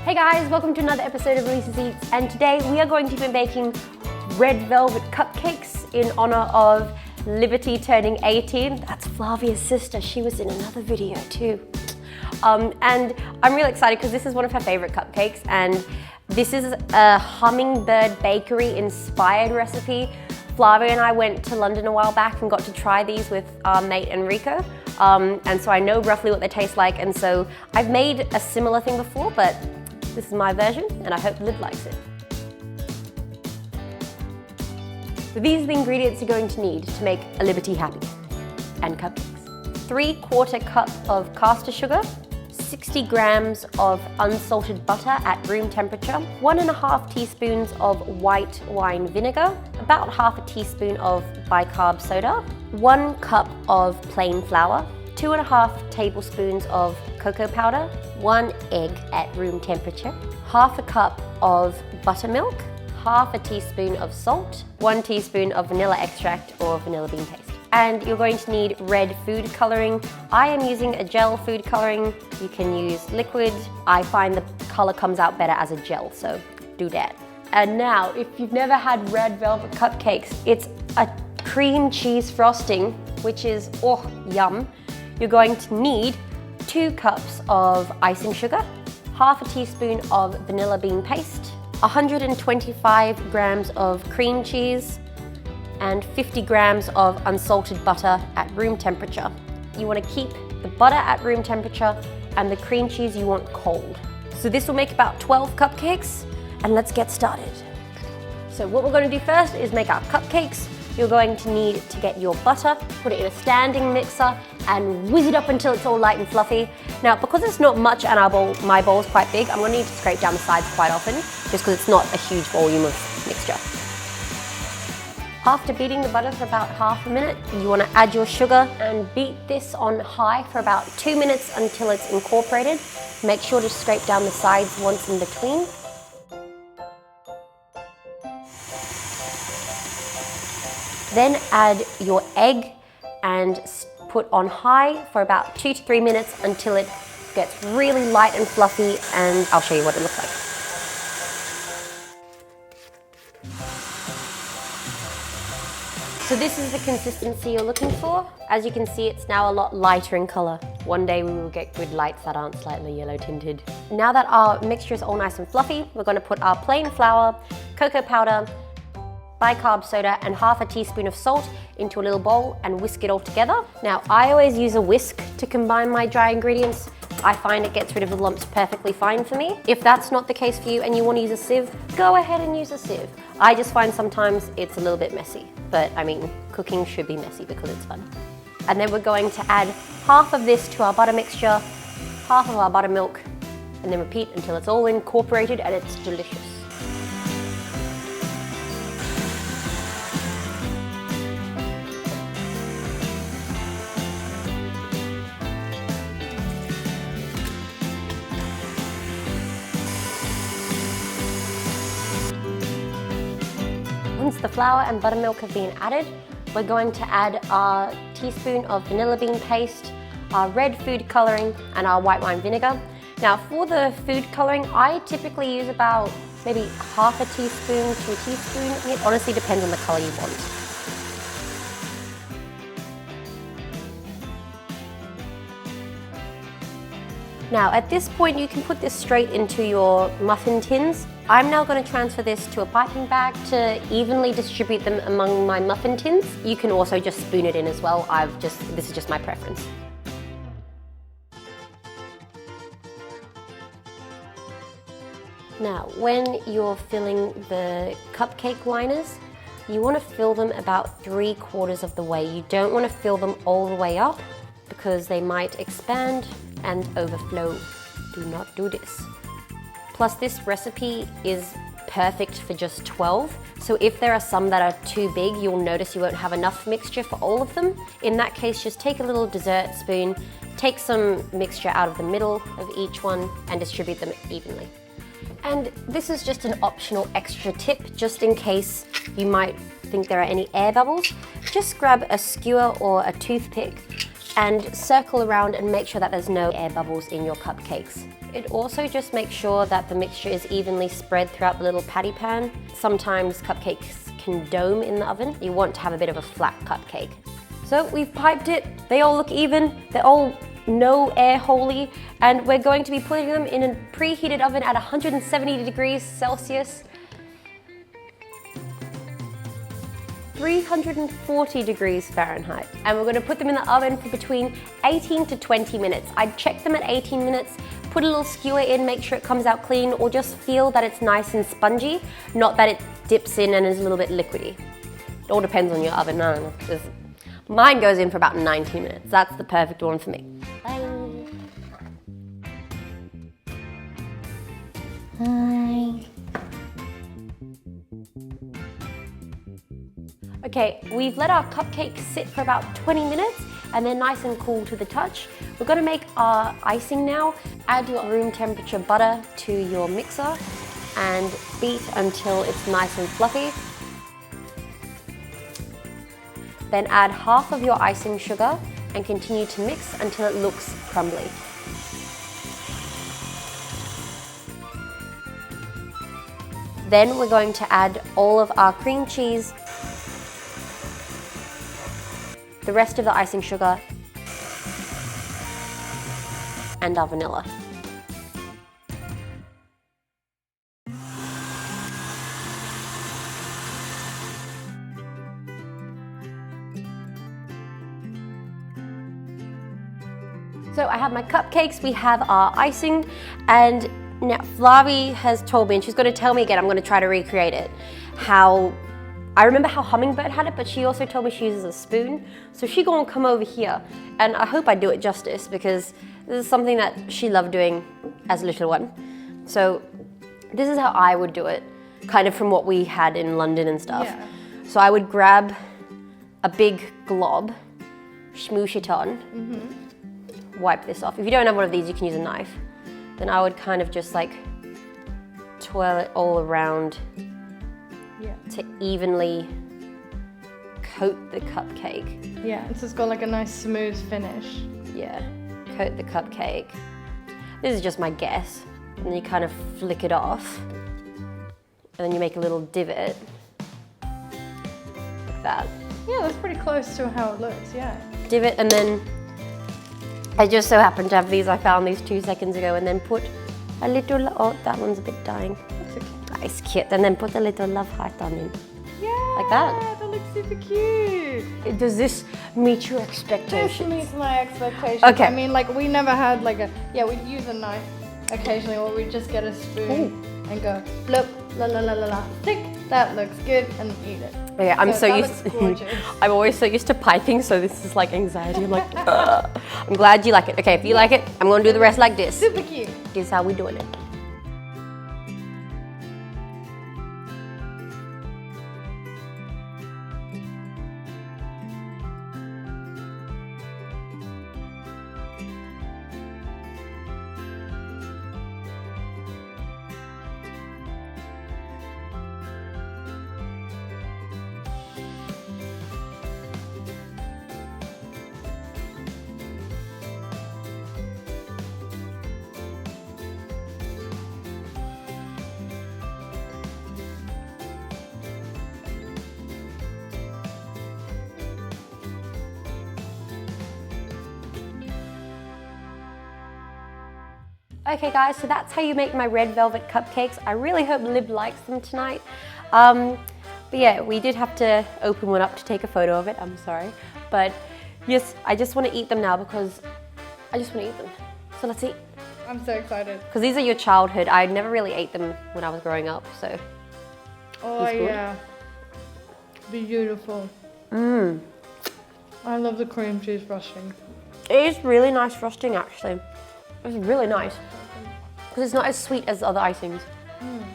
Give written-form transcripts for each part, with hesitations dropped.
Hey guys, welcome to another episode of Elise's Eats, and today we are going to be making red velvet cupcakes in honor of Liberty turning 18. That's Flavia's sister, she was in another video too. And I'm really excited because this is one of her favorite cupcakes, and this is a Hummingbird Bakery inspired recipe. Flavia and I went to London a while back and got to try these with our mate Enrico. And so I know roughly what they taste like, and so I've made a similar thing before, but this is my version, and I hope Liv likes it. So these are the ingredients you're going to need to make a Liberty happy and cupcakes. 3/4 cup of caster sugar, 60 grams of unsalted butter at room temperature, 1.5 teaspoons of white wine vinegar, about 1/2 teaspoon of bicarb soda, 1 cup of plain flour, 2.5 tablespoons of cocoa powder, 1 egg at room temperature, 1/2 cup of buttermilk, 1/2 teaspoon of salt, 1 teaspoon of vanilla extract or vanilla bean paste. And you're going to need red food coloring. I am using a gel food coloring. You can use liquid. I find the color comes out better as a gel, so do that. And now, if you've never had red velvet cupcakes, it's a cream cheese frosting, which is, oh, yum. You're going to need 2 cups of icing sugar, 1/2 teaspoon of vanilla bean paste, 125 grams of cream cheese, and 50 grams of unsalted butter at room temperature. You want to keep the butter at room temperature and the cream cheese you want cold. So this will make about 12 cupcakes, and let's get started. So what we're going to do first is make our cupcakes. You're going to need to get your butter, put it in a standing mixer, and whiz it up until it's all light and fluffy. Now, because it's not much and my bowl is quite big, I'm going to need to scrape down the sides quite often, just because it's not a huge volume of mixture. After beating the butter for about half a minute, you want to add your sugar and beat this on high for about 2 minutes until it's incorporated. Make sure to scrape down the sides once in between. Then add your egg and put on high for about 2 to 3 minutes until it gets really light and fluffy, and I'll show you what it looks like. So this is the consistency you're looking for. As you can see, it's now a lot lighter in color. One day we will get good lights that aren't slightly yellow tinted. Now that our mixture is all nice and fluffy, we're going to put our plain flour, cocoa powder, bicarb soda, and 1/2 teaspoon of salt into a little bowl and whisk it all together. Now, I always use a whisk to combine my dry ingredients. I find it gets rid of the lumps perfectly fine for me. If that's not the case for you and you want to use a sieve, go ahead and use a sieve. I just find sometimes it's a little bit messy, but I mean, cooking should be messy because it's fun. And then we're going to add 1/2 of this to our butter mixture, 1/2 of our buttermilk, and then repeat until it's all incorporated and it's delicious. Once the flour and buttermilk have been added, we're going to add our teaspoon of vanilla bean paste, our red food coloring, and our white wine vinegar. Now, for the food coloring, I typically use about maybe 1/2 teaspoon to a teaspoon. It honestly depends on the color you want. Now, at this point, you can put this straight into your muffin tins. I'm now going to transfer this to a piping bag to evenly distribute them among my muffin tins. You can also just spoon it in as well. This is just my preference. Now, when you're filling the cupcake liners, you want to fill them about 3/4 of the way. You don't want to fill them all the way up because they might expand and overflow. Do not do this. Plus, this recipe is perfect for just 12. So if there are some that are too big, you'll notice you won't have enough mixture for all of them. In that case, just take a little dessert spoon, take some mixture out of the middle of each one and distribute them evenly. And this is just an optional extra tip, just in case you might think there are any air bubbles. Just grab a skewer or a toothpick and circle around and make sure that there's no air bubbles in your cupcakes. It also just makes sure that the mixture is evenly spread throughout the little patty pan. Sometimes cupcakes can dome in the oven. You want to have a bit of a flat cupcake. So we've piped it, they all look even, they're all no air holy, and we're going to be putting them in a preheated oven at 170 degrees Celsius. 340 degrees Fahrenheit. And we're gonna put them in the oven for between 18 to 20 minutes. I'd check them at 18 minutes, put a little skewer in, make sure it comes out clean, or just feel that it's nice and spongy, not that it dips in and is a little bit liquidy. It all depends on your oven. I don't know. Mine goes in for about 90 minutes. That's the perfect one for me. Bye. Hi. Okay, we've let our cupcakes sit for about 20 minutes and they're nice and cool to the touch. We're gonna make our icing now. Add your room temperature butter to your mixer and beat until it's nice and fluffy. Then add half of your icing sugar and continue to mix until it looks crumbly. Then we're going to add all of our cream cheese, the rest of the icing sugar, and our vanilla. So I have my cupcakes, we have our icing, and now Flavia has told me, and she's going to tell me again, I'm going to try to recreate it, I remember how Hummingbird had it, but she also told me she uses a spoon. So she's going to come over here, and I hope I do it justice because this is something that she loved doing as a little one. So this is how I would do it, kind of from what we had in London and stuff. Yeah. So I would grab a big glob, smoosh it on, wipe this off. If you don't have one of these, you can use a knife. Then I would kind of just like twirl it all around to evenly coat the cupcake. Yeah, so it's got like a nice smooth finish. Yeah, coat the cupcake. This is just my guess. And then you kind of flick it off. And then you make a little divot. Like that. Yeah, that's pretty close to how it looks, yeah. Divot, and then I just so happen to have these. I found these 2 seconds ago, and then put a little, oh, that one's a bit dying. It's cute, and then put a little love heart on it. Yeah, like that. That looks super cute. Does this meet your expectations? This meets my expectations. Okay. I mean, like, we never had like a, we'd use a knife occasionally, or we'd just get a spoon and go, blip, la la la la la, tick, that looks good, and eat it. Okay, I'm so used I'm always so used to piping, so this is like anxiety. I'm like, I'm glad you like it. Okay, if you like it, I'm gonna do the rest like this. Super cute. This is how we doing it. Okay guys, so that's how you make my red velvet cupcakes. I really hope Lib likes them tonight. But yeah, we did have to open one up to take a photo of it, I'm sorry. But yes, I just want to eat them now because I just want to eat them. So let's eat. I'm so excited. Because these are your childhood. I never really ate them when I was growing up, so. Oh yeah, beautiful. Mmm. I love the cream cheese frosting. It is really nice frosting actually. It's really nice. Because it's not as sweet as other icings.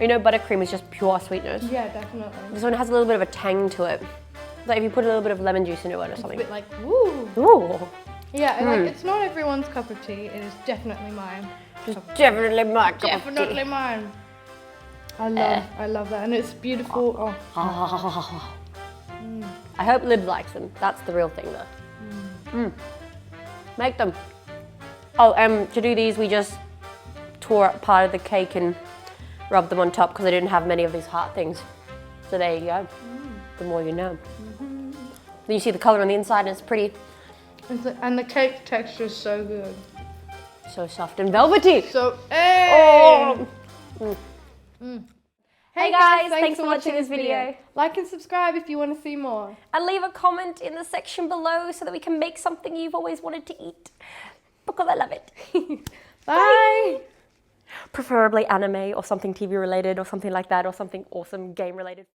You know, buttercream is just pure sweetness. Yeah, definitely. This one has a little bit of a tang to it. Like if you put a little bit of lemon juice into it or something. It's a bit like, woo. Ooh. Yeah, like it's not everyone's cup of tea. It is definitely mine. It's definitely my cup of tea. Definitely mine. I love that, and it's beautiful. I hope Lib likes them. That's the real thing though. Make them. Oh, to do these, we just tore up part of the cake and rubbed them on top because I didn't have many of these heart things. So there you go. The more you know. Then you see the color on the inside and it's pretty. And the cake texture is so good. So soft and velvety. So, hey! Oh. Hey guys, thanks for watching this video. Like and subscribe if you want to see more. And leave a comment in the section below so that we can make something you've always wanted to eat. Because I love it. Bye! Preferably anime or something TV related or something like that or something awesome game related.